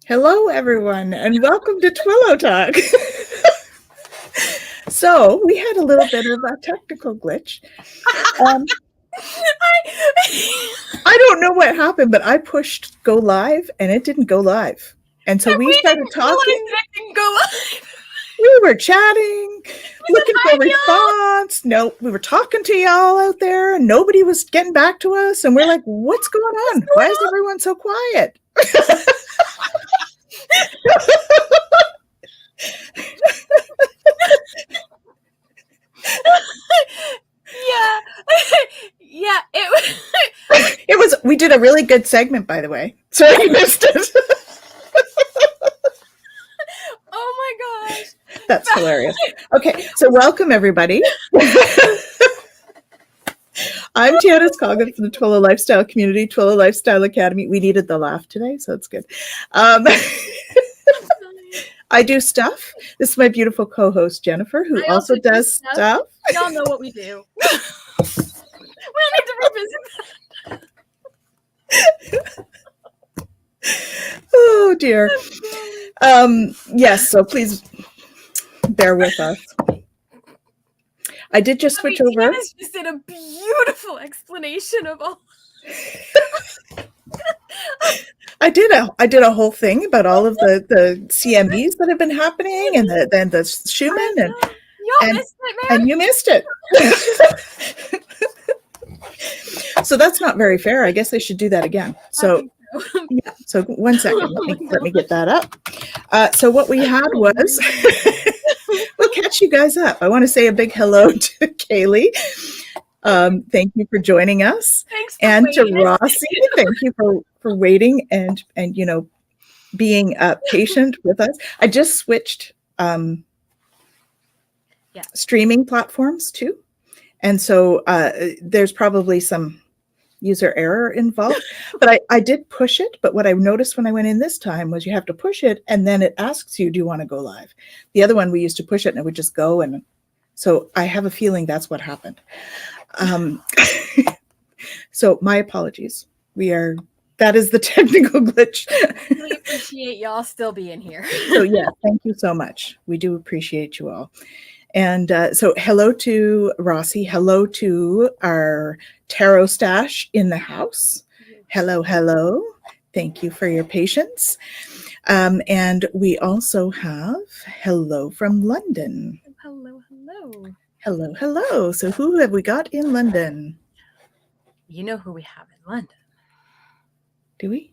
Hello, everyone, and welcome to Twillow Talk. So we had a little bit of a technical glitch. I don't know what happened, but I pushed go live and it didn't go live. And so we started talking. That didn't go live. We were chatting, looking for a response. No, we were talking to y'all out there and nobody was getting back to us. And we're like, what's going on? Why is everyone so quiet? Yeah. It was. We did a really good segment, by the way. Sorry, I missed it. Oh my gosh. That's hilarious. Okay, so welcome everybody. I'm Tiana Scoggin from the Twillow Lifestyle Community, Twillow Lifestyle Academy. We needed the laugh today, so it's good. I do stuff. This is my beautiful co-host, Jennifer, who also does stuff. Y'all know what we do. We don't need to revisit that. Oh, dear. Yes, so please bear with us. I did just switch over. Tiana's just did a beautiful explanation of all. I did a whole thing about all of the CMEs that have been happening, and then the Schumann, and missed it, man. And you missed it. So that's not very fair. I guess they should do that again. So yeah. So 1 second. Let me get that up. So what we had was, we'll catch you guys up. I want to say a big hello to Kaylee. Thank you for joining us. Thanks and to Rossi. Thank you for waiting and being patient with us. I just switched streaming platforms too. And so there's probably some user error involved, but I did push it. But what I noticed when I went in this time was you have to push it and then it asks you, do you want to go live? The other one, we used to push it and it would just go. And so I have a feeling that's what happened. So my apologies. That is the technical glitch. We really appreciate y'all still being here. So yeah, thank you so much. We do appreciate you all. And so hello to Rossi. Hello to our tarot stash in the house. Hello. Thank you for your patience. And we also have hello from London. Hello. So who have we got in London? You know who we have in London. Do we?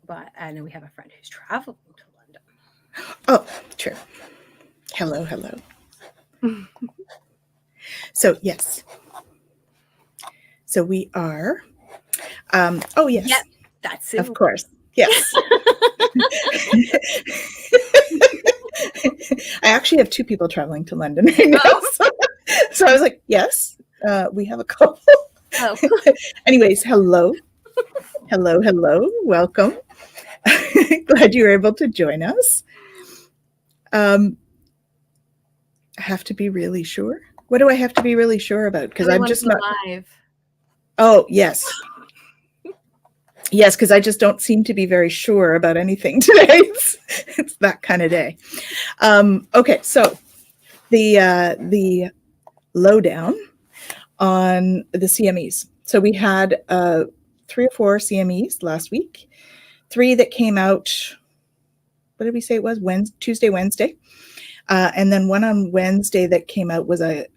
But I know we have a friend who's traveling to London. Oh, true. Hello. So, yes. So we are. Oh, yes. Yep, that's it. Of course. Yes. I actually have 2 people traveling to London right now. So I was like, yes, we have a couple. Oh. Anyways, hello. Welcome. Glad you were able to join us. I have to be really sure. What do I have to be really sure about? Because I'm just not live. Oh, yes. Yes, because I just don't seem to be very sure about anything today. It's that kind of day. Okay, so the lowdown on the CMEs. So we had 3 or 4 CMEs last week. 3 that came out. What did we say it was? Tuesday, Wednesday. And then one on Wednesday that came out was a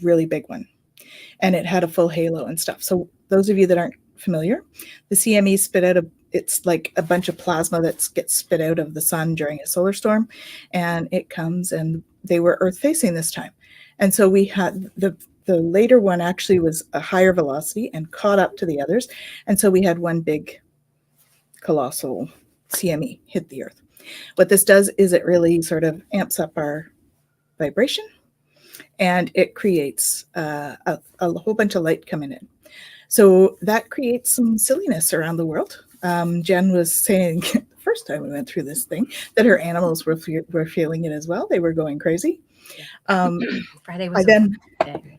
really big one. And it had a full halo and stuff. So those of you that aren't familiar, the CME spit out it's like a bunch of plasma that gets spit out of the sun during a solar storm. And it comes, and they were Earth facing this time. And so we had the later one actually was a higher velocity and caught up to the others. And so we had one big colossal CME hit the Earth. What this does is it really sort of amps up our vibration, and it creates a whole bunch of light coming in. So that creates some silliness around the world. Jen was saying the first time we went through this thing that her animals were feeling it as well. They were going crazy. Friday was a rough day.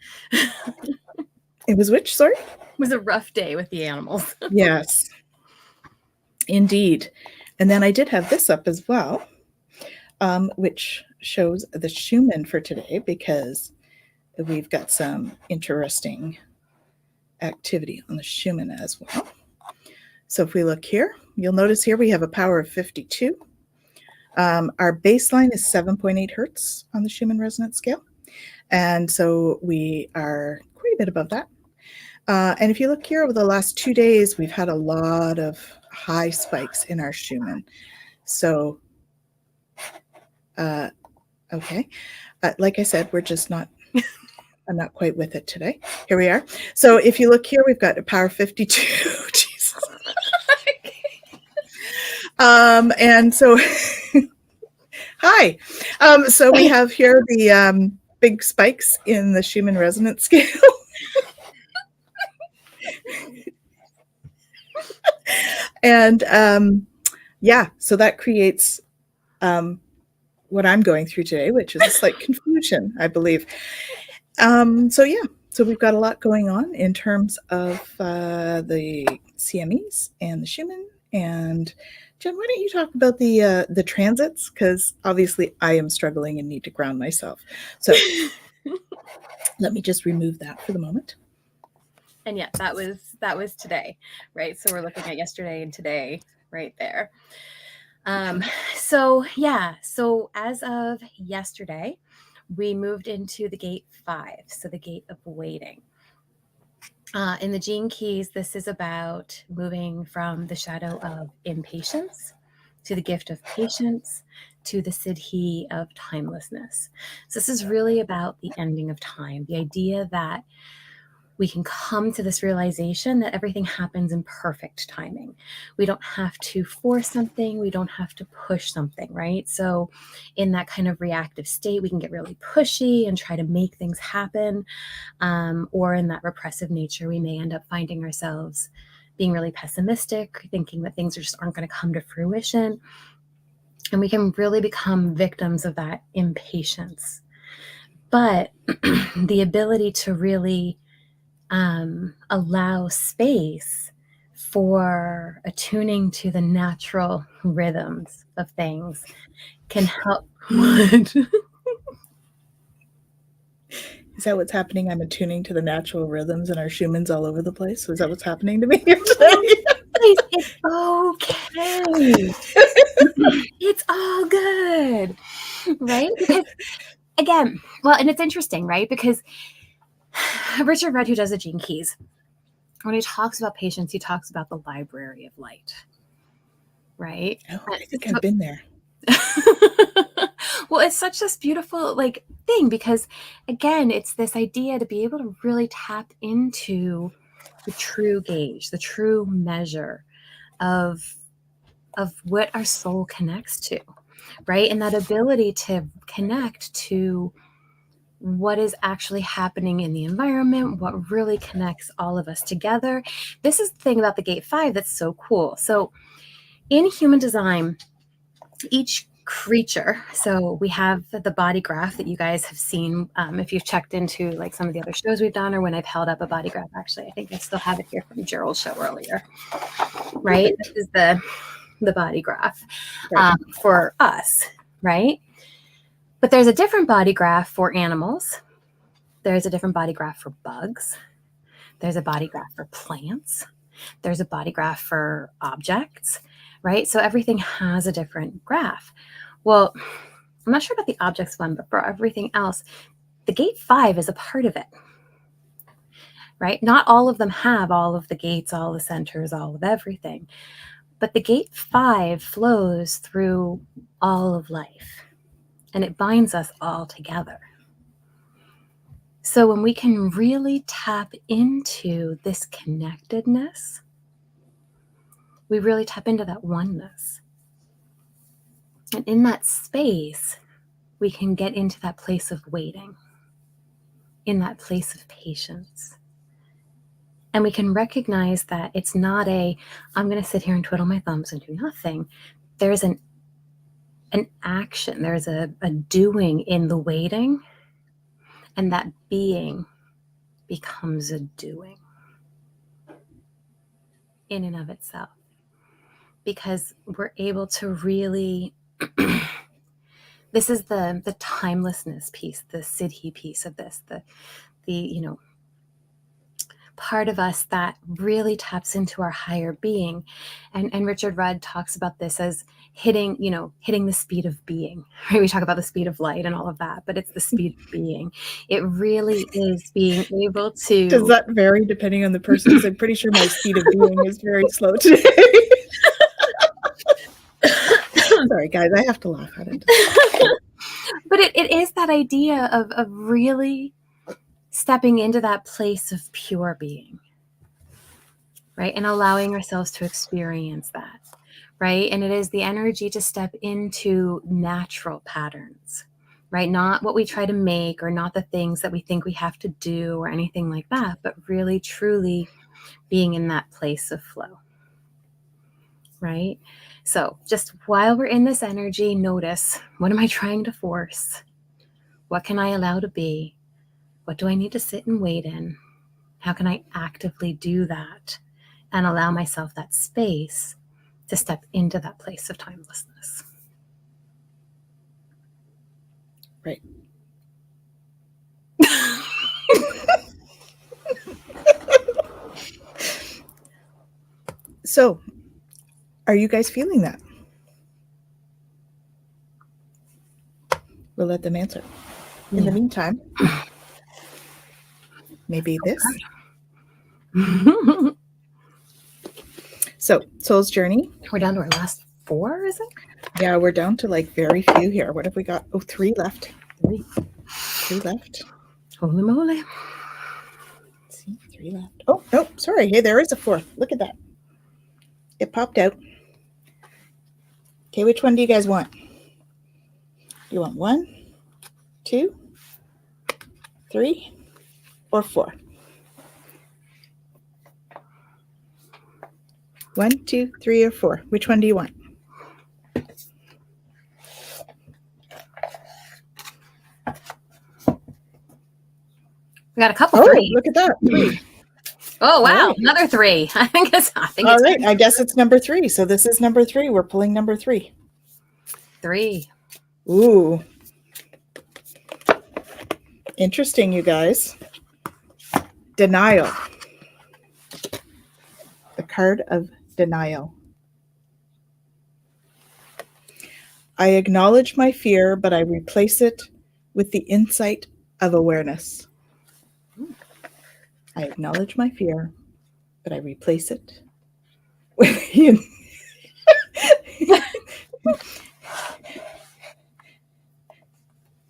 It was which? Sorry? It was a rough day with the animals. Yes. Indeed. And then I did have this up as well, which shows the Schumann for today, because we've got some interesting activity on the Schumann as well. So if we look here, you'll notice here we have a power of 52. Our baseline is 7.8 hertz on the Schumann resonance scale. And so we are quite a bit above that. And if you look here over the last 2 days, we've had a lot of high spikes in our Schumann. So, okay. Like I said, we're just not, I'm not quite with it today. Here we are. So if you look here, we've got a power 52. Jesus. And so, hi. So we have here the big spikes in the Schumann resonance scale. And yeah, so that creates what I'm going through today, which is a slight confusion, I believe. So yeah, so we've got a lot going on in terms of the CMEs and the Schumann. And Jen, why don't you talk about the transits? Because obviously I am struggling and need to ground myself. So let me just remove that for the moment. And yeah, that was today, right? So we're looking at yesterday and today right there. So yeah, so as of yesterday, we moved into the gate 5, so the gate of waiting. In the Gene Keys, this is about moving from the shadow of impatience to the gift of patience to the siddhi of timelessness. So this is really about the ending of time, the idea that we can come to this realization that everything happens in perfect timing. We don't have to force something. We don't have to push something, right? So in that kind of reactive state, we can get really pushy and try to make things happen. Or in that repressive nature, we may end up finding ourselves being really pessimistic, thinking that things just aren't going to come to fruition. And we can really become victims of that impatience. But the ability to really allow space for attuning to the natural rhythms of things can help. What? Is that what's happening? I'm attuning to the natural rhythms and our Schumanns all over the place. So is that what's happening to me here today? It's okay. It's all good, right? Because again, well, and it's interesting, right? Because Richard Rudd, who does the Gene Keys, when he talks about patience, he talks about the library of light, right? Oh, I think I've been there. Well, it's such this beautiful thing, because again, it's this idea to be able to really tap into the true gauge, the true measure of what our soul connects to, right? And that ability to connect to what is actually happening in the environment, what really connects all of us together. This is the thing about the gate 5 that's so cool. So in human design, each creature, so we have the body graph that you guys have seen if you've checked into some of the other shows we've done, or when I've held up a body graph. Actually, I think I still have it here from Gerald's show earlier, right? This is the body graph for us, right? But there's a different body graph for animals. There's a different body graph for bugs. There's a body graph for plants. There's a body graph for objects, right? So everything has a different graph. Well, I'm not sure about the objects one, but for everything else, the gate 5 is a part of it, right? Not all of them have all of the gates, all the centers, all of everything. But the gate 5 flows through all of life, and it binds us all together. So when we can really tap into this connectedness, we really tap into that oneness. And in that space, we can get into that place of waiting, in that place of patience. And we can recognize that it's not I'm going to sit here and twiddle my thumbs and do nothing. There's an action, there's a doing in the waiting, and that being becomes a doing in and of itself. because we're able to really this is the timelessness piece, the siddhi piece of this, the part of us that really taps into our higher being. And Richard Rudd talks about this as hitting the speed of being, right? We talk about the speed of light and all of that, but it's the speed of being. It really is being able to. Does that vary depending on the person? Because I'm pretty sure my speed of being is very slow today. Sorry, guys, I have to laugh at it. But it is that idea of really stepping into that place of pure being, right? And allowing ourselves to experience that, right? And it is the energy to step into natural patterns, right? Not what we try to make, or not the things that we think we have to do or anything like that, but really truly being in that place of flow, right? So just while we're in this energy, notice, what am I trying to force? What can I allow to be? What do I need to sit and wait in? How can I actively do that and allow myself that space to step into that place of timelessness? Right. So, are you guys feeling that? We'll let them answer. In the meantime, maybe this. So, Soul's Journey. We're down to our last 4, is it? Yeah, we're down to like very few here. What have we got? Oh, 3 left. 3 left. Holy moly. Let's see, 3 left. Oh, no, sorry. Hey, there is a 4th. Look at that. It popped out. Okay, which one do you guys want? You want 1, 2, 3, or 4? 1, 2, 3, or 4. Which one do you want? We got a couple. Oh, 3. look at that. 3. Oh, wow. Right. Another 3. I think All it's right. I guess it's number 3. So this is number 3. We're pulling number 3. 3. Ooh. Interesting, you guys. Denial. The card of denial. I acknowledge my fear, but I replace it with the insight of awareness. I acknowledge my fear, but I replace it with the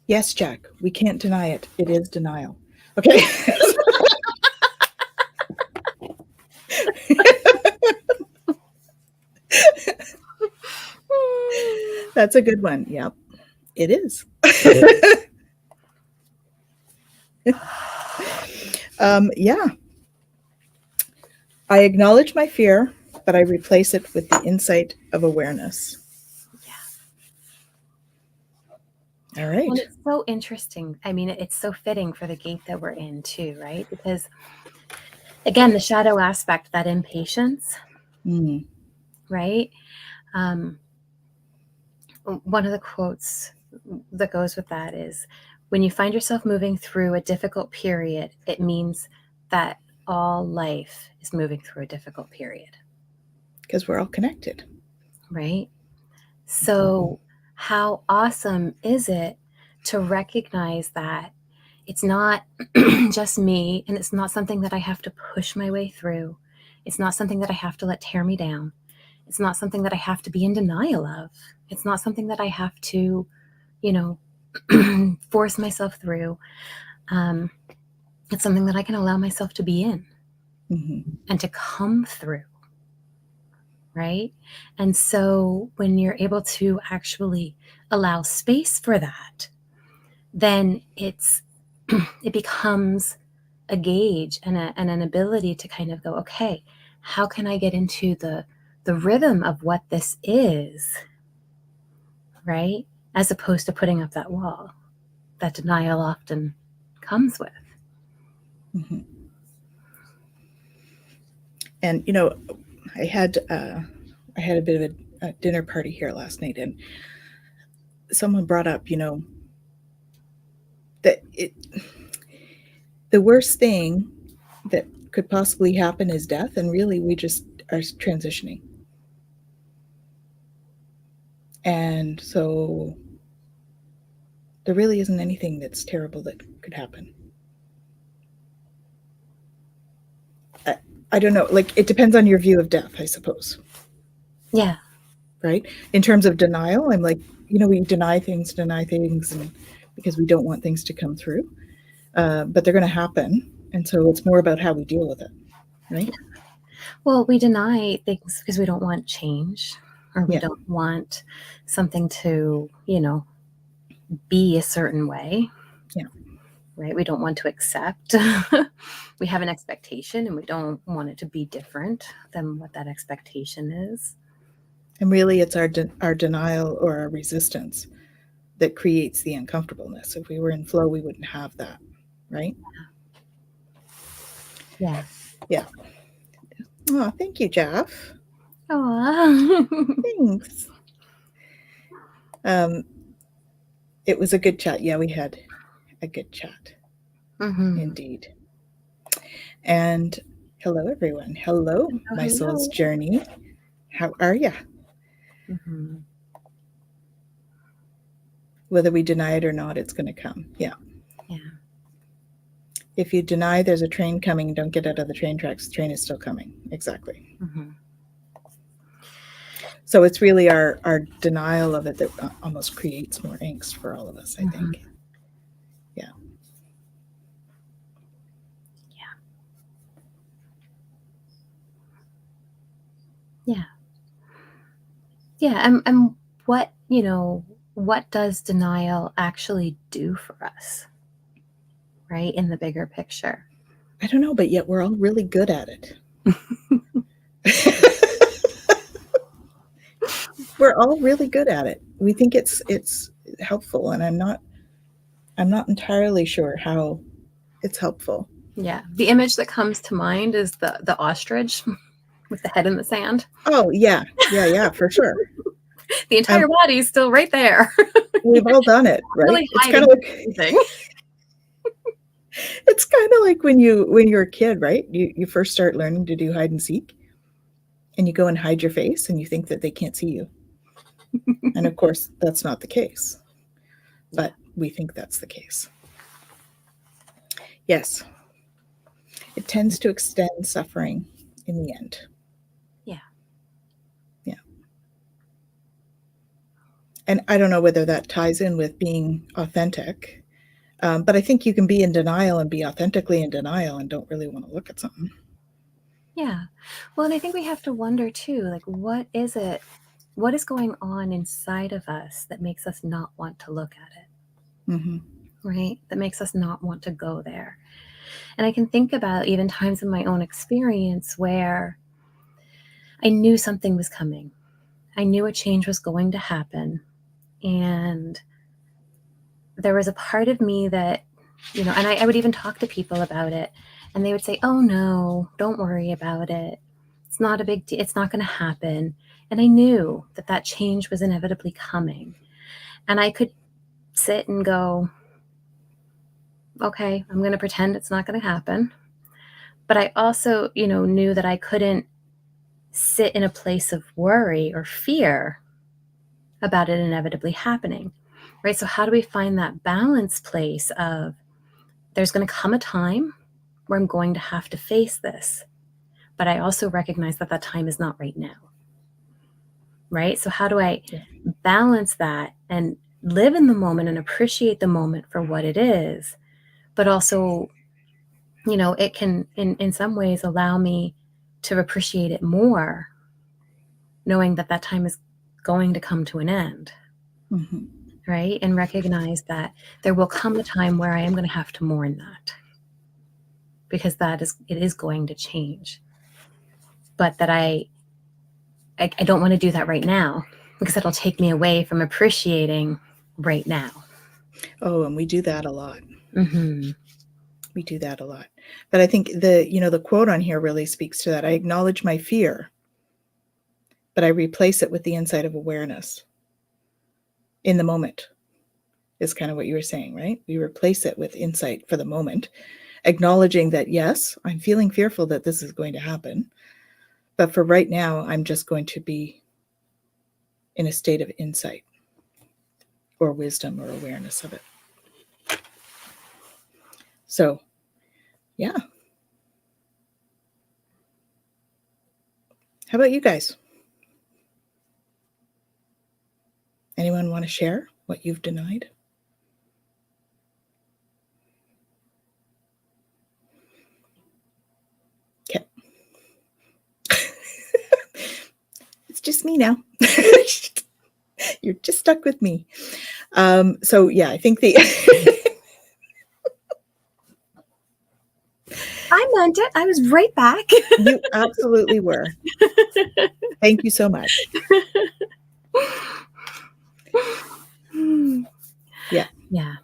Yes, Jack, we can't deny it. It is denial. Okay. That's a good one. Yep, it is. Yeah. I acknowledge my fear, but I replace it with the insight of awareness. Yeah. All right. Well, it's so interesting. I mean, it's so fitting for the gate that we're in too, right? Because again, the shadow aspect, that impatience, right? One of the quotes that goes with that is, when you find yourself moving through a difficult period, it means that all life is moving through a difficult period. Because we're all connected. Right? So how awesome is it to recognize that it's not just me, and it's not something that I have to push my way through. It's not something that I have to let tear me down. It's not something that I have to be in denial of. It's not something that I have to, force myself through. It's something that I can allow myself to be in and to come through. Right? And so when you're able to actually allow space for that, then it becomes a gauge and an ability to kind of go, okay, how can I get into the rhythm of what this is, right? As opposed to putting up that wall that denial often comes with. And, I had I had a bit of a dinner party here last night, and someone brought up, that the worst thing that could possibly happen is death, and really we just are transitioning. And so there really isn't anything that's terrible that could happen. I don't know, like, it depends on your view of death, I suppose. Yeah. Right? In terms of denial, I'm like, we deny things, and because we don't want things to come through. But they're going to happen. And so it's more about how we deal with it, right? Well, we deny things because we don't want change, or we Yeah. don't want something to, be a certain way. Yeah. Right? We don't want to accept. We have an expectation and we don't want it to be different than what that expectation is. And really, it's our denial or our resistance that creates the uncomfortableness. If we were in flow, we wouldn't have that, right? Yeah. Yeah. Oh, thank you, Jeff. Aww. Thanks. It was a good chat. Yeah, we had a good chat. Mm-hmm. Indeed. And hello, everyone. Hello, my soul's journey. How are you? Mm-hmm. Whether we deny it or not, it's going to come. Yeah. Yeah. If you deny there's a train coming, don't get out of the train tracks. The train is still coming. Exactly. Mm-hmm. So it's really our denial of it that almost creates more angst for all of us, I think. Yeah. Yeah. Yeah. Yeah. And what, what does denial actually do for us? Right? In the bigger picture. I don't know, but yet we're all really good at it. We're all really good at it. We think it's helpful, and I'm not entirely sure how it's helpful. Yeah. The image that comes to mind is the ostrich with the head in the sand. Oh, yeah. Yeah, for sure. The entire body is still right there. We've all done it, right? Really it's kind of like it's kind of like when you're a kid, right? You first start learning to do hide and seek, and you go and hide your face, and you think that they can't see you. And of course, that's not the case. But we think that's the case. Yes. It tends to extend suffering in the end. Yeah. Yeah. And I don't know whether that ties in with being authentic. But I think you can be in denial and be authentically in denial and don't really want to look at something. Yeah. Well, and I think we have to wonder too, like, what is it? What is going on inside of us that makes us not want to look at it? Mm-hmm. Right? That makes us not want to go there. And I can think about even times in my own experience where I knew something was coming. I knew a change was going to happen. And there was a part of me that, and I would even talk to people about it, and they would say, oh no, don't worry about it. It's not a big deal. It's not going to happen. And I knew that change was inevitably coming. And I could sit and go, okay, I'm going to pretend it's not going to happen. But I also, knew that I couldn't sit in a place of worry or fear about it inevitably happening, right? So how do we find that balance place of there's going to come a time where I'm going to have to face this, but I also recognize that time is not right now, right? So how do I balance that and live in the moment and appreciate the moment for what it is, but also, it can, in some ways, allow me to appreciate it more, knowing that time is going to come to an end. Mm-hmm. Right? And recognize that there will come a time where I am going to have to mourn that, because it is going to change. But that I don't want to do that right now, because it'll take me away from appreciating right now. Oh, and we do that a lot. Mm-hmm. We do that a lot. But I think the quote on here really speaks to that. I acknowledge my fear, but I replace it with the insight of awareness in the moment, is kind of what you were saying, right? We replace it with insight for the moment, acknowledging that, yes, I'm feeling fearful that this is going to happen, but for right now, I'm just going to be in a state of insight or wisdom or awareness of it. So, yeah. How about you guys? Anyone want to share what you've denied? Okay. It's just me now. You're just stuck with me. So yeah, I think the I meant it. I was right back. You absolutely were. Thank you so much. Yeah. Yeah.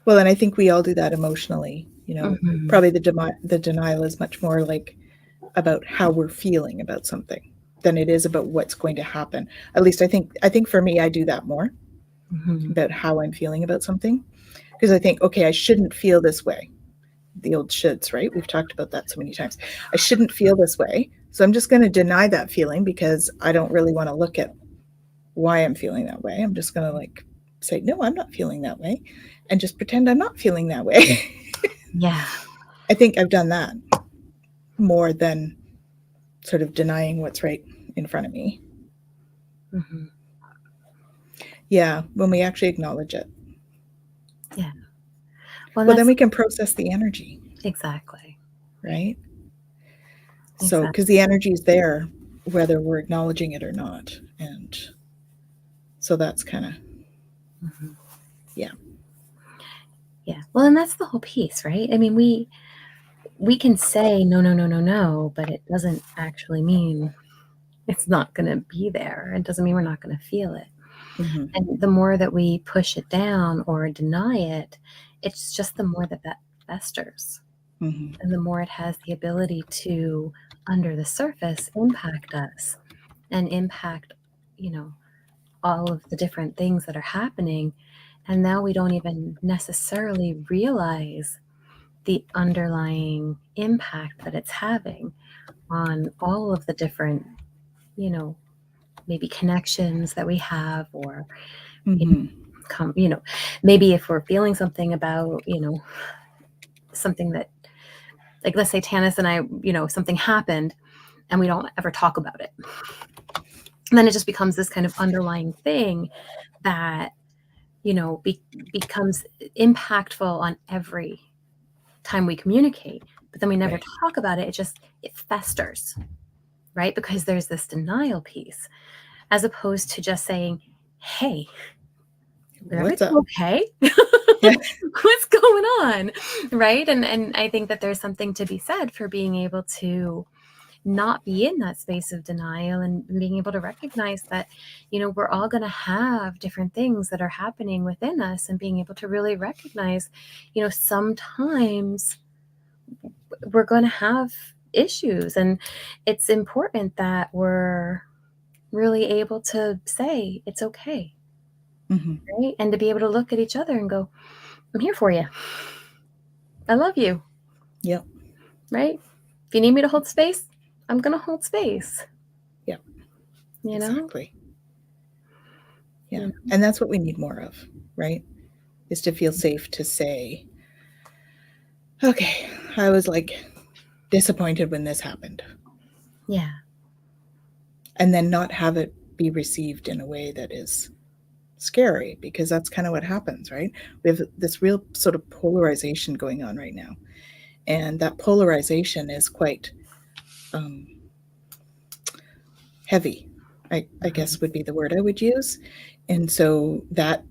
Well, and I think we all do that emotionally. You know, Mhm. probably the denial is much more like about how we're feeling about something than it is about what's going to happen. At least I think for me, I do that more Mhm. about how I'm feeling about something, because I think, okay, I shouldn't feel this way. The old shoulds, right? We've talked about that so many times. I shouldn't feel this way. So I'm just going to deny that feeling because I don't really want to look at why I'm feeling that way. I'm just going to like say, no, I'm not feeling that way, and just pretend I'm not feeling that way. Yeah. I think I've done that more than sort of denying what's right in front of me. Mhm. Yeah, when we actually acknowledge it. Yeah. Well, then we can process the energy, exactly. right? So, Exactly. because the energy is there, whether we're acknowledging it or not. And so that's kind of, Mhm. yeah. Yeah. Well, and that's the whole piece, right? I mean, we can say no, no, no, no, no, but it doesn't actually mean it's not going to be there. It doesn't mean we're not going to feel it. Mm-hmm. And the more that we push it down or deny it, it's just the more that festers. Mm-hmm. And the more it has the ability to, under the surface, impact us and impact, all of the different things that are happening. And now we don't even necessarily realize the underlying impact that it's having on all of the different, maybe connections that we have, or Mm-hmm. maybe if we're feeling something about, something that, like, let's say Tanis and I, something happened and we don't ever talk about it. And then it just becomes this kind of underlying thing that, becomes impactful on every time we communicate, but then we never Right. talk about it. It festers, right? Because there's this denial piece, as opposed to just saying, hey, is What's everything up? okay? Yeah. What's going on? Right. And I think that there's something to be said for being able to not be in that space of denial and being able to recognize that, we're all going to have different things that are happening within us, and being able to really recognize, sometimes we're going to have issues, and it's important that we're really able to say it's okay. Mm-hmm. Right. And to be able to look at each other and go, I'm here for you. I love you. Yep. Right. If you need me to hold space, I'm going to hold space. Yep. You know? Exactly. Yeah. And that's what we need more of, right? Is to feel safe to say, okay, I was like disappointed when this happened. Yeah. And then not have it be received in a way that is scary, because that's kind of what happens, right? We have this real sort of polarization going on right now. And that polarization is quite heavy, I guess would be the word I would use. And so that's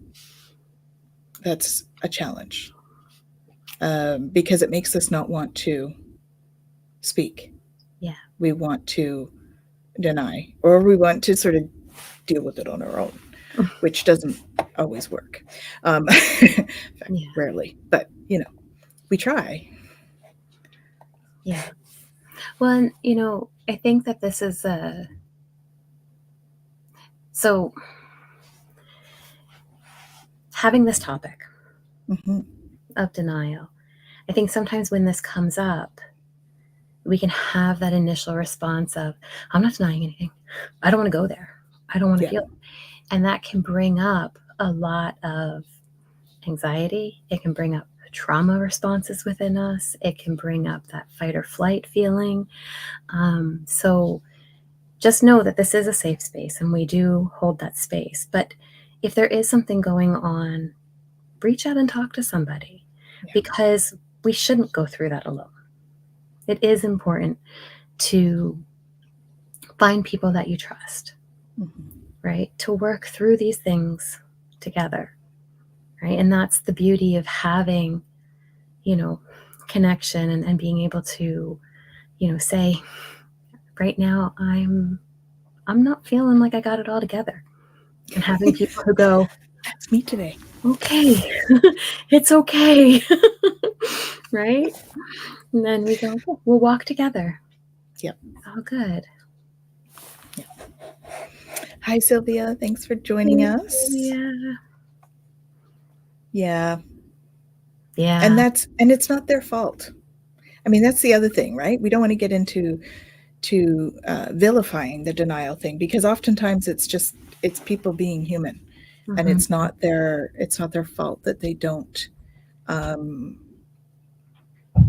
a challenge, because it makes us not want to speak. Yeah. We want to deny, or we want to sort of deal with it on our own, which doesn't always work. In fact, rarely, but we try. Yeah. Well, and, I think that this is so having this topic Mm-hmm. of denial, I think sometimes when this comes up, we can have that initial response of, I'm not denying anything. I don't want to go there. I don't want to Yeah. feel it. And that can bring up a lot of anxiety. It can bring up trauma responses within us. It can bring up that fight or flight feeling. So just know that this is a safe space and we do hold that space. But if there is something going on, reach out and talk to somebody, Yeah. because we shouldn't go through that alone. It is important to find people that you trust, Mm-hmm. right? To work through these things together, right? And that's the beauty of having, connection and being able to, say, right now I'm not feeling like I got it all together. And having people who go, That's me today. okay, it's okay. Right? And then we go, "Oh, we'll walk together. Yep. Oh, good. Yeah. Hi, Sylvia. Thanks for joining us. Yeah. Yeah. Yeah. And it's not their fault. I mean, that's the other thing, right? We don't want to get into vilifying the denial thing, because oftentimes it's people being human, and Mm-hmm. it's not their fault that they don't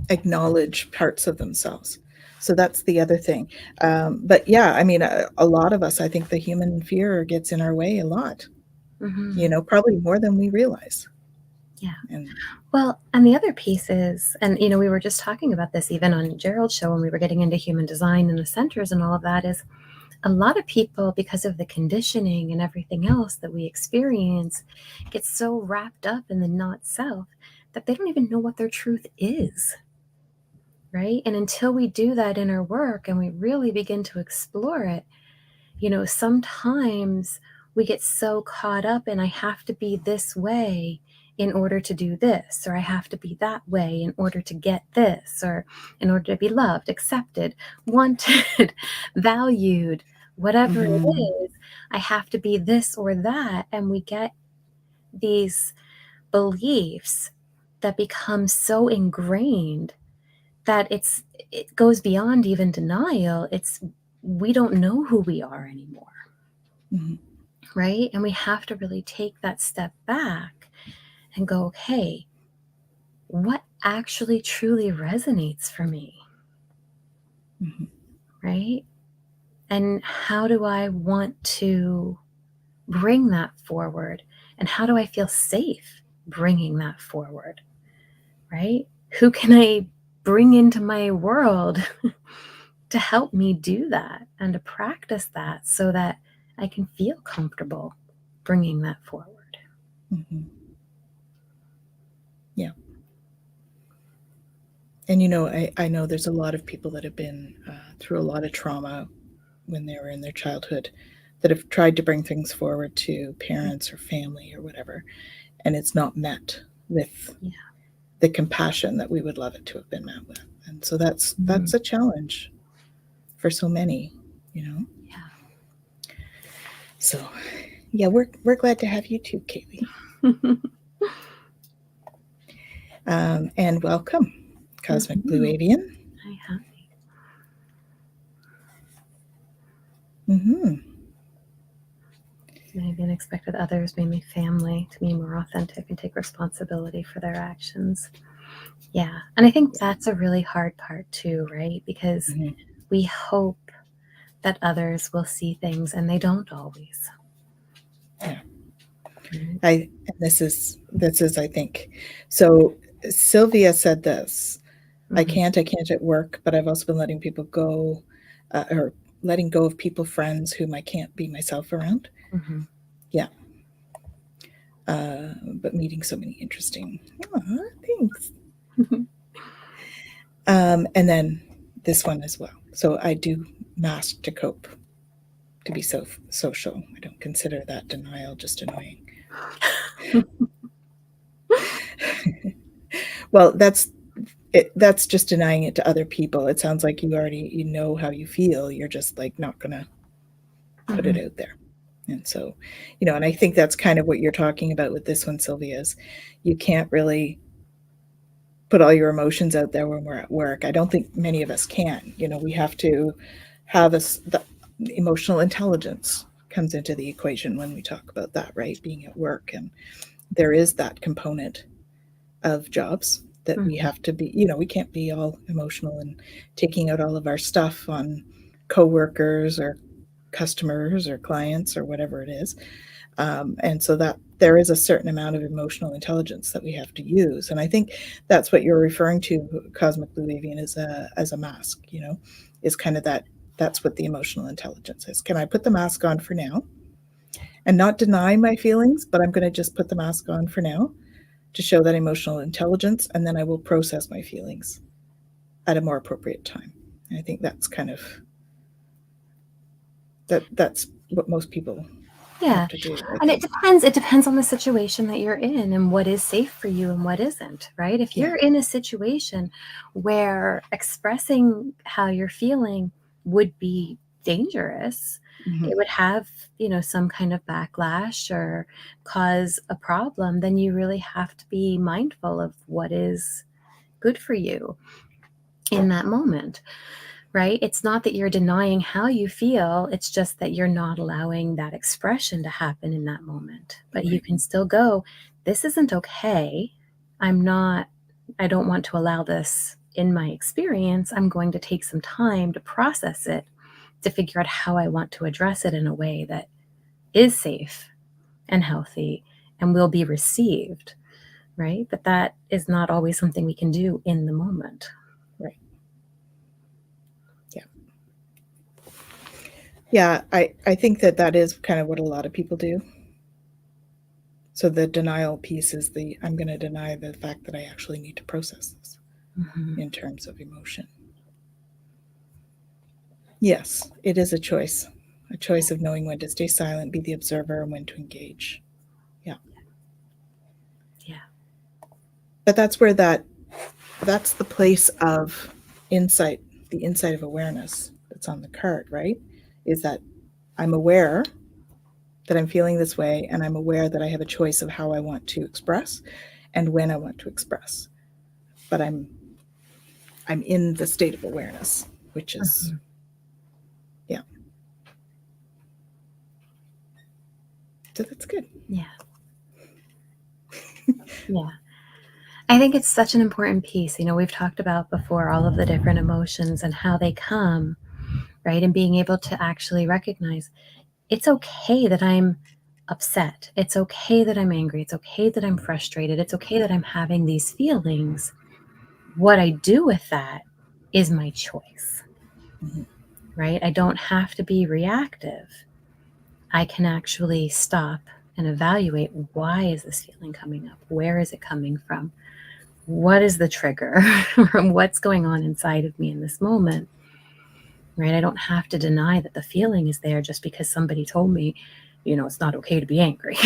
acknowledge parts of themselves. So that's the other thing. But yeah, I mean, a lot of us, I think the human fear gets in our way a lot. Mm-hmm. Probably more than we realize. Yeah. And Well, and the other piece is, and we were just talking about this even on Gerald's show when we were getting into human design and the centers and all of that, is a lot of people, because of the conditioning and everything else that we experience, get so wrapped up in the not self that they don't even know what their truth is. Right? And until we do that inner work and we really begin to explore it, sometimes we get so caught up in, I have to be this way in order to do this, or I have to be that way in order to get this, or in order to be loved, accepted, wanted, valued, whatever it mm-hmm. is, I have to be this or that. And we get these beliefs that become so ingrained that it goes beyond even denial. It's, we don't know who we are anymore. Mm-hmm. Right? And we have to really take that step back and go, okay, what actually truly resonates for me? Mm-hmm. Right? And how do I want to bring that forward? And how do I feel safe bringing that forward? Right? Who can I bring into my world to help me do that and to practice that so that I can feel comfortable bringing that forward? Mm-hmm. Yeah. And I know there's a lot of people that have been through a lot of trauma when they were in their childhood, that have tried to bring things forward to parents or family or whatever, and it's not met with Yeah. the compassion that we would love it to have been met with. And so that's a challenge for so many. Yeah. So yeah, we're glad to have you too, Kaylee. And welcome, Cosmic Blue Avian. I have. Mm-hmm. Maybe expected others, mainly family, to be more authentic and take responsibility for their actions. Yeah. And I think that's a really hard part too, right? Because Mm-hmm. we hope that others will see things and they don't always. Yeah. Right? This is I think, so Sylvia said this. Mm-hmm. I can't at work, but I've also been letting people go, or letting go of people, friends whom I can't be myself around. Mm-hmm. Yeah. But meeting so many interesting. Thanks. And then this one as well. So I do mask to cope, to be so social. I don't consider that denial, just annoying. Well, that's just denying it to other people. It sounds like you know how you feel. You're just like not gonna put it Mhm. out there. And so, and I think that's kind of what you're talking about with this one, Sylvia, is you can't really put all your emotions out there when we're at work. I don't think many of us can. We have to have the emotional intelligence comes into the equation when we talk about that, right? Being at work. And there is that component of jobs that we Mhm. have to be, we can't be all emotional and taking out all of our stuff on coworkers or customers or clients or whatever it is. And so that there is a certain amount of emotional intelligence that we have to use. And I think that's what you're referring to, Cosmic Blue Avian, as a mask, is kind of that's what the emotional intelligence is. Can I put the mask on for now and not deny my feelings, but I'm going to just put the mask on for now to show that emotional intelligence, and then I will process my feelings at a more appropriate time. And I think that's kind of that's what most people Yeah. have to do, I And think. it depends on the situation that you're in and what is safe for you and what isn't, right? If Yeah. you're in a situation where expressing how you're feeling would be dangerous, Mm-hmm. it would have, some kind of backlash or cause a problem, then you really have to be mindful of what is good for you in that moment. Right? It's not that you're denying how you feel, it's just that you're not allowing that expression to happen in that moment. But you Right. can still go, this isn't okay. I don't want to allow this in my experience. I'm going to take some time to process it, to figure out how I want to address it in a way that is safe and healthy and will be received, right? But that is not always something we can do in the moment. Right. Yeah. Yeah, I think that is kind of what a lot of people do. So the denial piece is I'm going to deny the fact that I actually need to process this Mm-hmm. in terms of emotion. Yes, it is a choice of knowing when to stay silent, be the observer, and when to engage. Yeah. Yeah. But that's the place of insight, the insight of awareness that's on the card, right? Is that I'm aware that I'm feeling this way, and I'm aware that I have a choice of how I want to express and when I want to express. But I'm in the state of awareness, which is, Mm-hmm. yeah. So that's good. Yeah. Yeah. I think it's such an important piece. We've talked about before all of the different emotions and how they come, right? And being able to actually recognize it's okay that I'm upset. It's okay that I'm angry. It's okay that I'm frustrated. It's okay that I'm having these feelings. What I do with that is my choice, Mm-hmm. right? I don't have to be reactive. I can actually stop and evaluate, why is this feeling coming up? Where is it coming from? What is the trigger? What's going on inside of me in this moment? Right? I don't have to deny that the feeling is there just because somebody told me, it's not okay to be angry.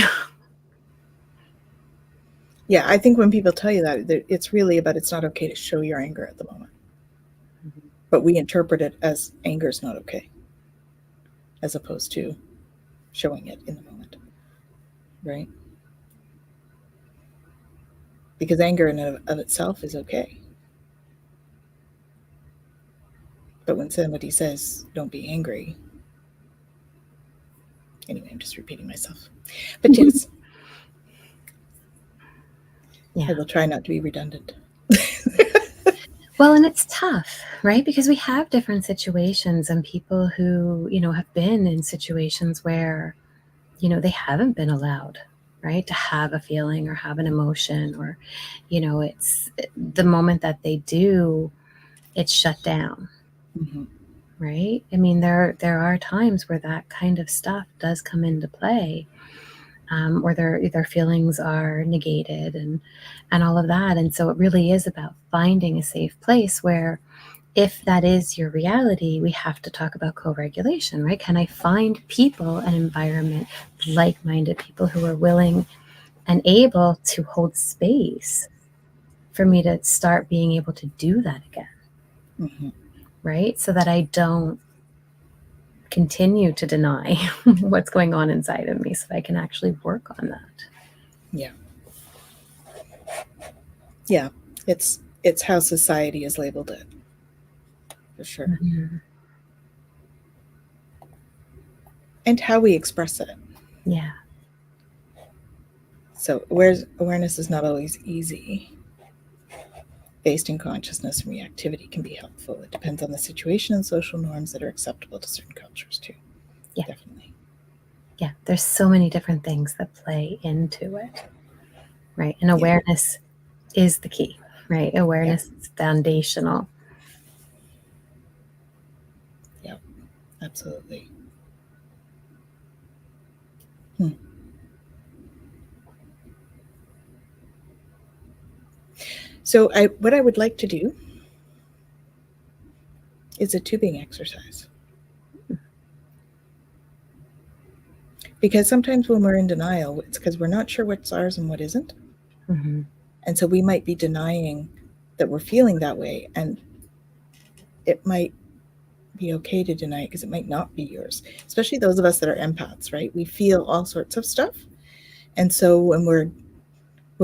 Yeah, I think when people tell you that, it's really about it's not okay to show your anger at the moment. But we interpret it as anger is not okay, as opposed to showing it in the moment, right? Because anger in and of itself is okay. But when somebody says, don't be angry, anyway, I'm just repeating myself. But yes, Yeah. I will try not to be redundant. Well, and it's tough, right? Because we have different situations and people who, have been in situations where, they haven't been allowed, right, to have a feeling or have an emotion, or, it's the moment that they do, it's shut down. Mm-hmm. Right? I mean, there are times where that kind of stuff does come into play, or their feelings are negated and all of that. And so it really is about finding a safe place where, if that is your reality, we have to talk about co-regulation, right? Can I find people, an environment, like-minded people who are willing and able to hold space for me to start being able to do that again. Mm-hmm. Right? So that I don't continue to deny what's going on inside of me, so that I can actually work on that. Yeah. Yeah. It's how society has labeled it. For sure. Mm-hmm. And how we express it. Yeah. So awareness is not always easy. Based in consciousness and reactivity can be helpful. It depends on the situation and social norms that are acceptable to certain cultures too. Yeah. Definitely. Yeah. There's so many different things that play into it. Right. And awareness is the key. Right. Awareness is foundational. Yep. Absolutely. So what I would like to do is a tubing exercise. Because sometimes when we're in denial, it's because we're not sure what's ours and what isn't. Mm-hmm. And so we might be denying that we're feeling that way. And it might be okay to deny it because it might not be yours, especially those of us that are empaths, right? We feel all sorts of stuff. And so when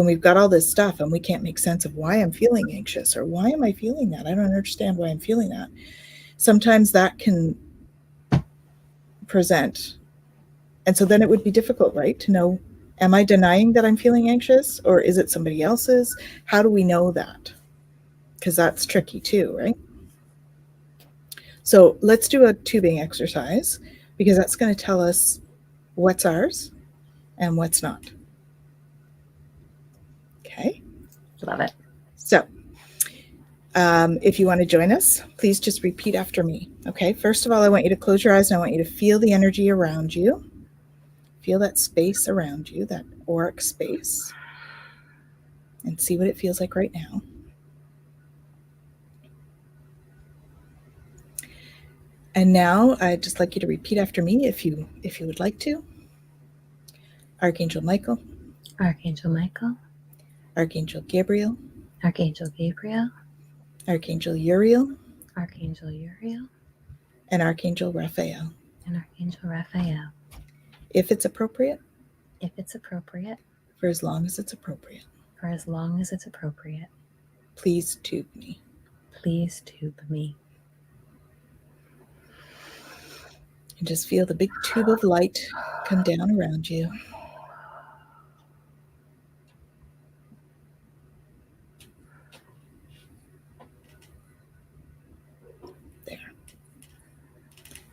we've got all this stuff and we can't make sense of why I'm feeling anxious or why am I feeling that? I don't understand why I'm feeling that. Sometimes that can present. And so then it would be difficult, right? To know, am I denying that I'm feeling anxious or is it somebody else's? How do we know that? Because that's tricky too, right? So let's do a tubing exercise because that's going to tell us what's ours and what's not. Okay. Love it. So if you want to join us, please just repeat after me. Okay. First of all, I want you to close your eyes and I want you to feel the energy around you. Feel that space around you, that auric space, and see what it feels like right now. And now I'd just like you to repeat after me if you would like to. Archangel Michael. Archangel Michael. Archangel Gabriel. Archangel Gabriel. Archangel Uriel. Archangel Uriel. And Archangel Raphael. And Archangel Raphael. If it's appropriate. If it's appropriate. For as long as it's appropriate. For as long as it's appropriate. Please tube me. Please tube me. And just feel the big tube of light come down around you. There.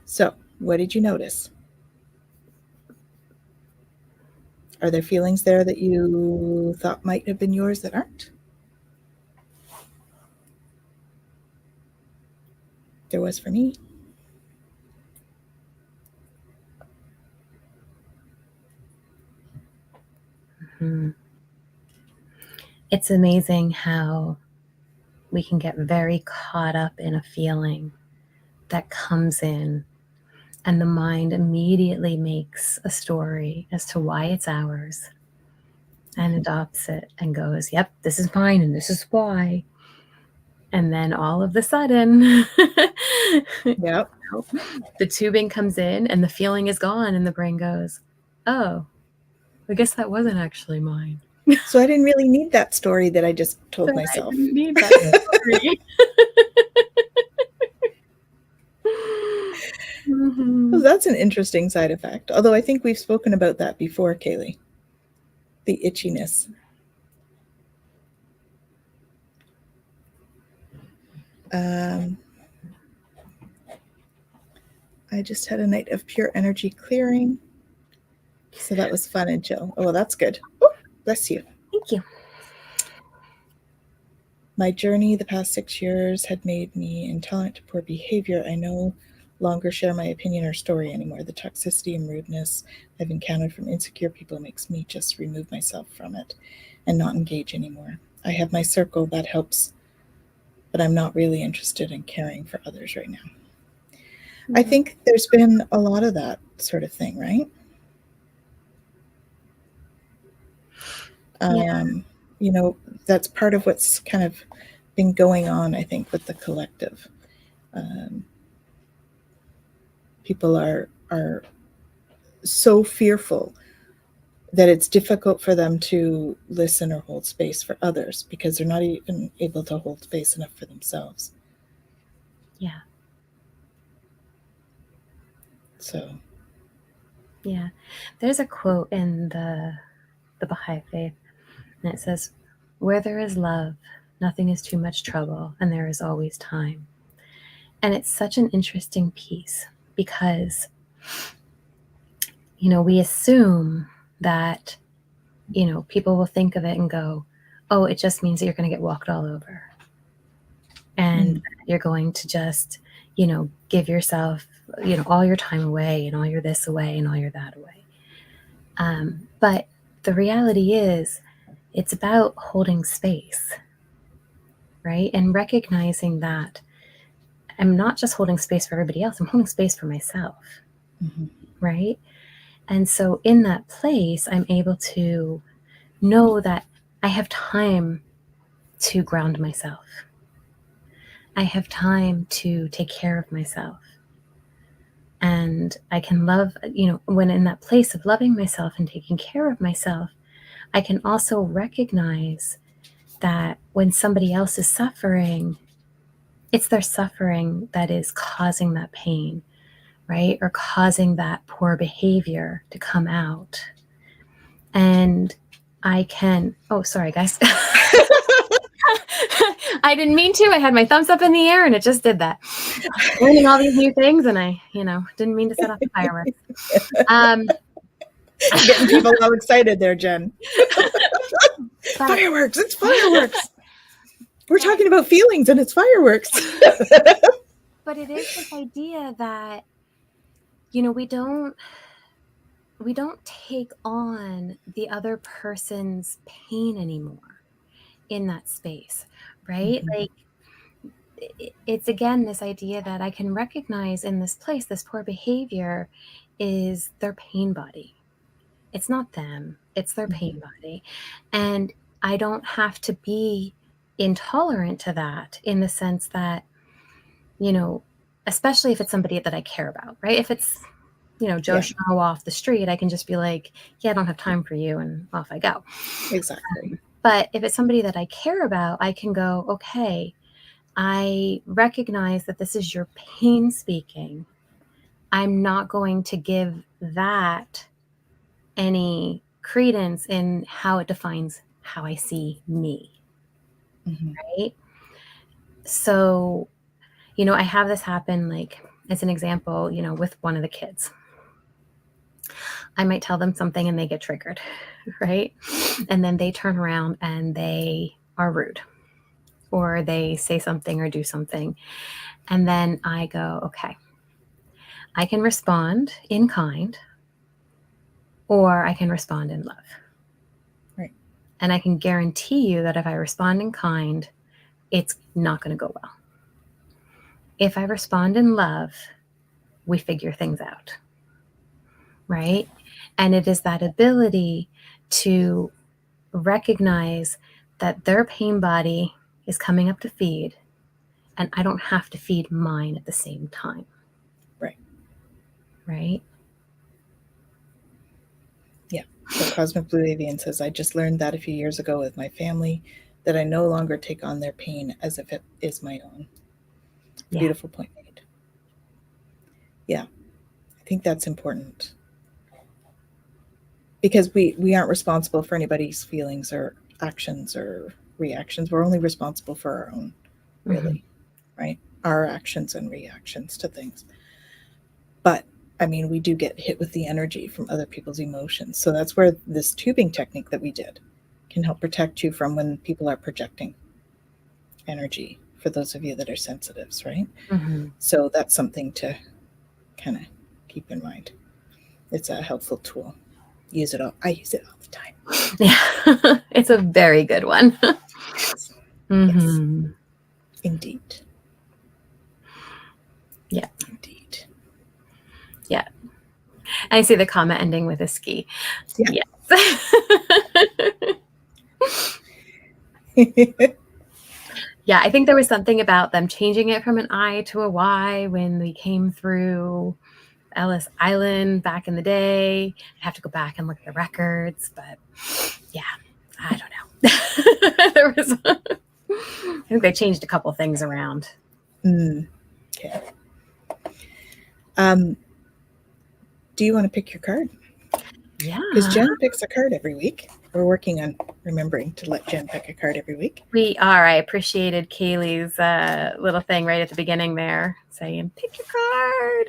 So, what did you notice? Are there feelings there that you thought might have been yours that aren't? There was for me. Mm-hmm. It's amazing how we can get very caught up in a feeling that comes in, and the mind immediately makes a story as to why it's ours and adopts it and goes, yep, this is mine and this is why. And then all of a sudden, Yep. the tubing comes in and the feeling is gone, and the brain goes, oh, I guess that wasn't actually mine. So I didn't really need that story that I just told So myself. I didn't need that story. Mm-hmm. Well, that's an interesting side effect. Although I think we've spoken about that before, Kaylee. The itchiness. I just had a night of pure energy clearing. So that was fun and chill. Oh, well, that's good. Oh, bless you. Thank you. My journey the past 6 years had made me intolerant to poor behavior. I no longer share my opinion or story anymore. The toxicity and rudeness I've encountered from insecure people makes me just remove myself from it and not engage anymore. I have my circle that helps, but I'm not really interested in caring for others right now. Mm-hmm. I think there's been a lot of that sort of thing, right? Yeah. that's part of what's kind of been going on, I think, with the collective. People are so fearful that it's difficult for them to listen or hold space for others because they're not even able to hold space enough for themselves. Yeah. So, yeah. There's a quote in the Baha'i faith, and it says, "Where there is love, nothing is too much trouble, and there is always time." And it's such an interesting piece because, we assume that, people will think of it and go, oh, it just means that you're going to get walked all over. And you're going to just, give yourself, all your time away and all your this away and all your that away. But the reality is, it's about holding space, right? And recognizing that I'm not just holding space for everybody else, I'm holding space for myself, right? And so in that place, I'm able to know that I have time to ground myself. I have time to take care of myself. And I can love, when in that place of loving myself and taking care of myself, I can also recognize that when somebody else is suffering, it's their suffering that is causing that pain, right? Or causing that poor behavior to come out. And I can, oh, sorry, guys. I didn't mean to. I had my thumbs up in the air and it just did that. Learning all these new things, and I, didn't mean to set off the fireworks. Getting people all excited there, Jen. Fireworks! It's fireworks! We're talking about feelings and it's fireworks. But it is this idea that, we don't take on the other person's pain anymore in that space, right? Like, it's again this idea that I can recognize in this place, this poor behavior is their pain body. It's not them, it's their pain body. And I don't have to be intolerant to that in the sense that, especially if it's somebody that I care about, right? If it's, Joe Schmo off the street, I can just be like, yeah, I don't have time for you, and off I go. Exactly. But if it's somebody that I care about, I can go, okay, I recognize that this is your pain speaking. I'm not going to give that any credence in how it defines how I see me, right? So, I have this happen, like, as an example, with one of the kids. I might tell them something and they get triggered, right? And then they turn around and they are rude, or they say something or do something. And then I go, okay, I can respond in kind, or I can respond in love. Right. And I can guarantee you that if I respond in kind, it's not going to go well. If I respond in love, we figure things out, right? And it is that ability to recognize that their pain body is coming up to feed, and I don't have to feed mine at the same time. Right. Right? Yeah. So Cosmic Blue Avian says, I just learned that a few years ago with my family, that I no longer take on their pain as if it is my own. Yeah. Beautiful point made. Yeah. I think that's important. Because we aren't responsible for anybody's feelings or actions or reactions. We're only responsible for our own, really, right? Our actions and reactions to things. But I mean, we do get hit with the energy from other people's emotions. So that's where this tubing technique that we did can help protect you from when people are projecting energy, for those of you that are sensitives, right? So that's something to kind of keep in mind. It's a helpful tool. Use it all. I use it all the time. Yeah. It's a very good one. Yes. Yes. Indeed. Yeah. Indeed. Yeah. I see the comment ending with a ski. Yeah. Yes. Yeah, I think there was something about them changing it from an I to a Y when we came through Ellis Island back in the day. I have to go back and look at the records, but yeah, I don't know. I think they changed a couple things around. Okay. Do you want to pick your card? Yeah. Because Jen picks a card every week. We're working on remembering to let Jen pick a card every week. We are. I appreciated Kaylee's little thing right at the beginning there saying, pick your card.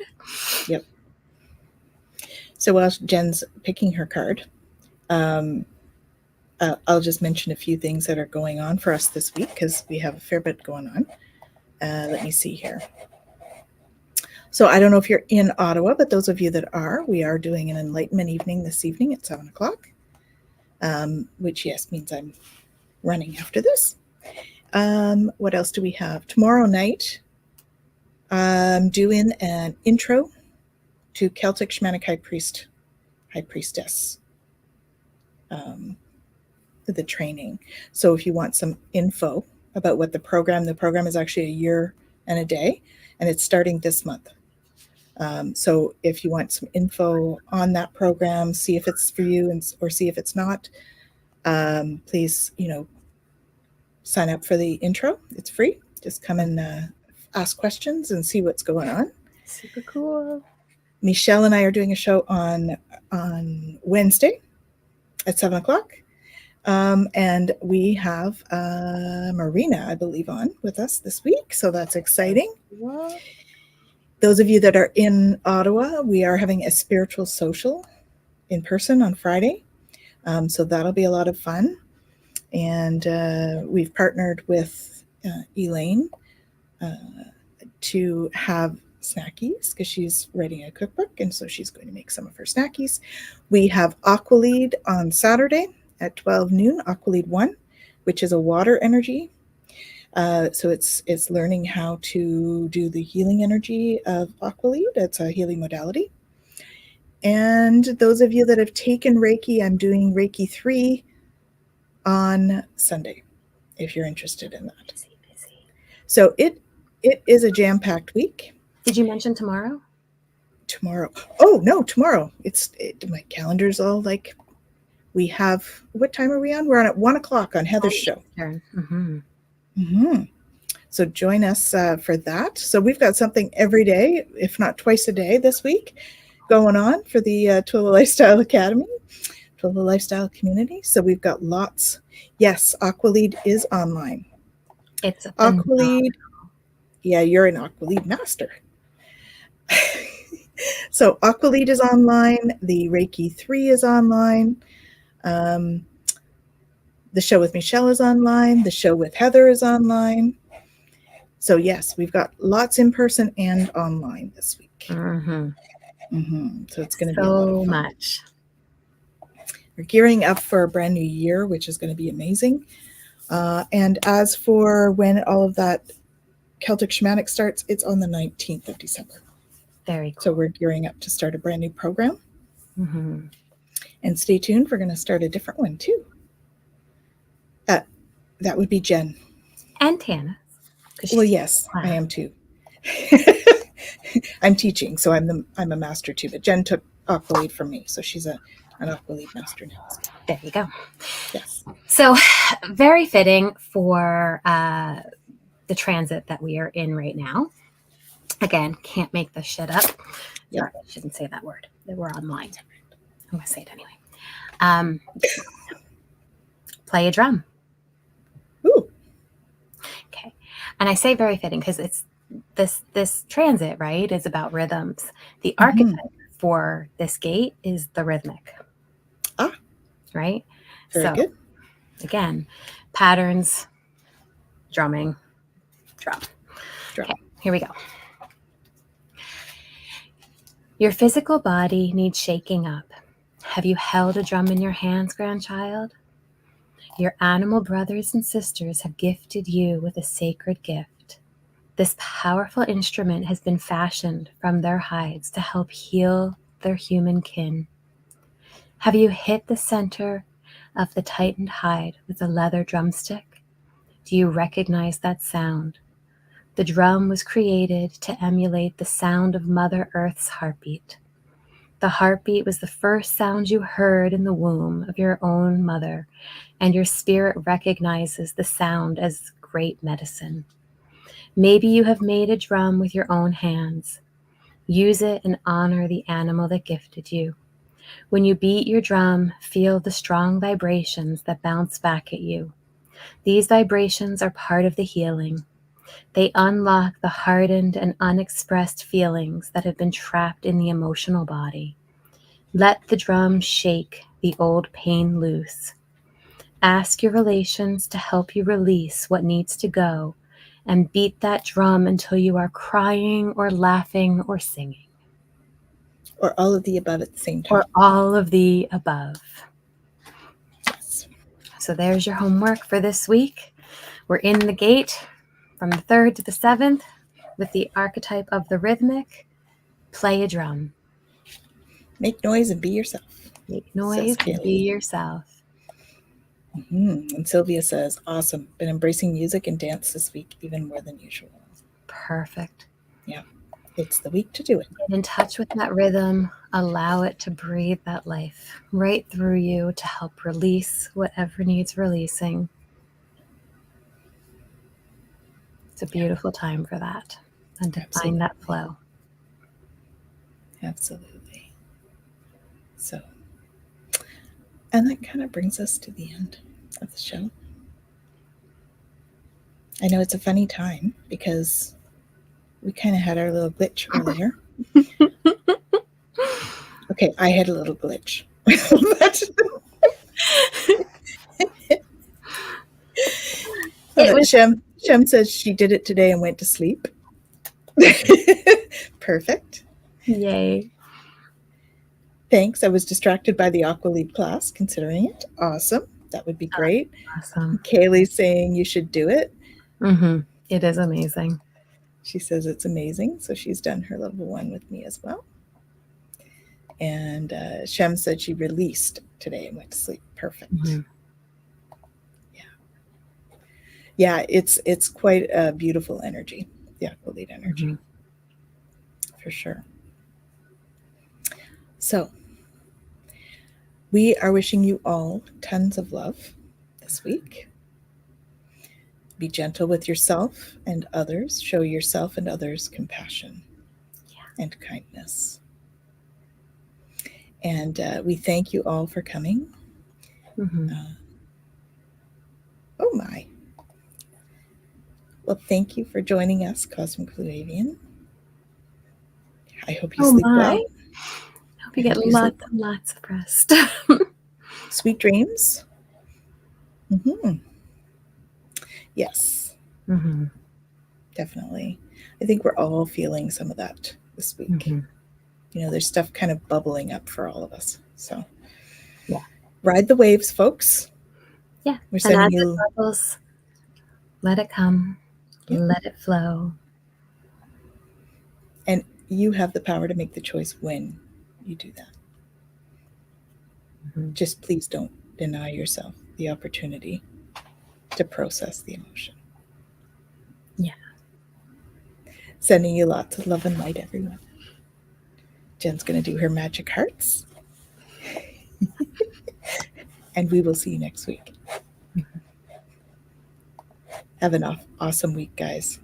Yep. So while Jen's picking her card, I'll just mention a few things that are going on for us this week because we have a fair bit going on. Let me see here. So I don't know if you're in Ottawa, but those of you that are, we are doing an enlightenment evening this evening at 7 o'clock, which, yes, means I'm running after this. What else do we have? Tomorrow night, I'm doing an intro to Celtic Shamanic High Priestess, the training. So if you want some info about what the program is actually a year and a day, and it's starting this month. So if you want some info on that program, see if it's for you or see if it's not, please, sign up for the intro. It's free. Just come and ask questions and see what's going on. Super cool. Michelle and I are doing a show on Wednesday at 7 o'clock. And we have Marina, I believe, on with us this week. So that's exciting. What? Those of you that are in Ottawa, we are having a spiritual social in person on Friday. So that'll be a lot of fun. And we've partnered with Elaine to have snackies because she's writing a cookbook. And so she's going to make some of her snackies. We have Aqualead on Saturday at 12 noon, Aqualead 1, which is a water energy. So it's learning how to do the healing energy of Aqualead. It's a healing modality. And those of you that have taken Reiki, I'm doing Reiki 3 on Sunday, if you're interested in that. Busy. So it is a jam-packed week. Did you mention tomorrow? Tomorrow. Oh, no, tomorrow. My calendar's all like, we have, what time are we on? We're on at 1 o'clock on Heather's show. Mm-hmm. Mm-hmm. So join us for that. So we've got something every day, if not twice a day this week, going on for the Twillow Lifestyle Academy, Twillow Lifestyle Community. So we've got lots. Yes, Aqualead is online. It's Aqualead. Yeah, you're an Aqualead master. So Aqualead is online. The Reiki 3 is online. The show with Michelle is online. The show with Heather is online. So yes, we've got lots in person and online this week. Mm-hmm. Mm-hmm. So it's going to be a lot of fun. Much. We're gearing up for a brand new year, which is going to be amazing. And as for when all of that Celtic Shamanic starts, it's on the 19th of December. Very cool. So we're gearing up to start a brand new program. Mm-hmm. And stay tuned. We're going to start a different one too. That would be Jen. And Tana. Well, yes, I am too. I'm teaching, so I'm a master too. But Jen took Aqualead from me, so she's an Aqualead master now. There you go. Yes. So very fitting for the transit that we are in right now. Again, can't make this shit up. Yep. Sorry, I shouldn't say that word. We're online. I'm going to say it anyway. Play a drum. Ooh. Okay. And I say very fitting because it's this transit, right, is about rhythms. The archetype for this gate is the rhythmic. Ah. Right? Very good. Again, patterns, drumming, drum. Okay, here we go. Your physical body needs shaking up. Have you held a drum in your hands, grandchild? Your animal brothers and sisters have gifted you with a sacred gift. This powerful instrument has been fashioned from their hides to help heal their human kin. Have you hit the center of the tightened hide with a leather drumstick? Do you recognize that sound? The drum was created to emulate the sound of Mother Earth's heartbeat. The heartbeat was the first sound you heard in the womb of your own mother, and your spirit recognizes the sound as great medicine. Maybe you have made a drum with your own hands. Use it and honor the animal that gifted you. When you beat your drum, feel the strong vibrations that bounce back at you. These vibrations are part of the healing. They unlock the hardened and unexpressed feelings that have been trapped in the emotional body. Let the drum shake the old pain loose. Ask your relations to help you release what needs to go, and beat that drum until you are crying or laughing or singing. Or all of the above at the same time. Or all of the above. Yes. So there's your homework for this week. We're in the gate from the 3rd to the 7th with the archetype of the rhythmic. Play a drum. Make noise and be yourself. Make noise and be yourself. And Sylvia says, awesome. Been embracing music and dance this week even more than usual. Perfect. Yeah. It's the week to do it. Get in touch with that rhythm. Allow it to breathe that life right through you to help release whatever needs releasing. It's a beautiful time for that and to find that flow. Absolutely. So, and that kind of brings us to the end of the show. I know it's a funny time because we kind of had our little glitch earlier. Okay, I had a little glitch. Shem says she did it today and went to sleep. Perfect. Yay. Thanks. I was distracted by the Aqua Lead class, considering it. Awesome. That would be great. Awesome. Kaylee's saying you should do it. It is amazing. She says it's amazing. So she's done her level 1 with me as well. And Shem said she released today and went to sleep. Perfect. Yeah, it's quite a beautiful energy, the Aqua Lead energy, for sure. So we are wishing you all tons of love this week. Be gentle with yourself and others. Show yourself and others compassion and kindness. And we thank you all for coming. Oh my. Well, thank you for joining us, Cosmic Blue Avian. I hope you sleep well. I hope you get lots and lots of rest. Sweet dreams. Yes. Definitely. I think we're all feeling some of that this week. You know, there's stuff kind of bubbling up for all of us. So ride the waves, folks. Yeah. We're sending you bubbles. Let it come. Let it flow. And you have the power to make the choice when you do that. Just please don't deny yourself the opportunity to process the emotion. Yeah. Sending you lots of love and light, everyone. Jen's going to do her magic hearts. And we will see you next week. Have an awesome week, guys.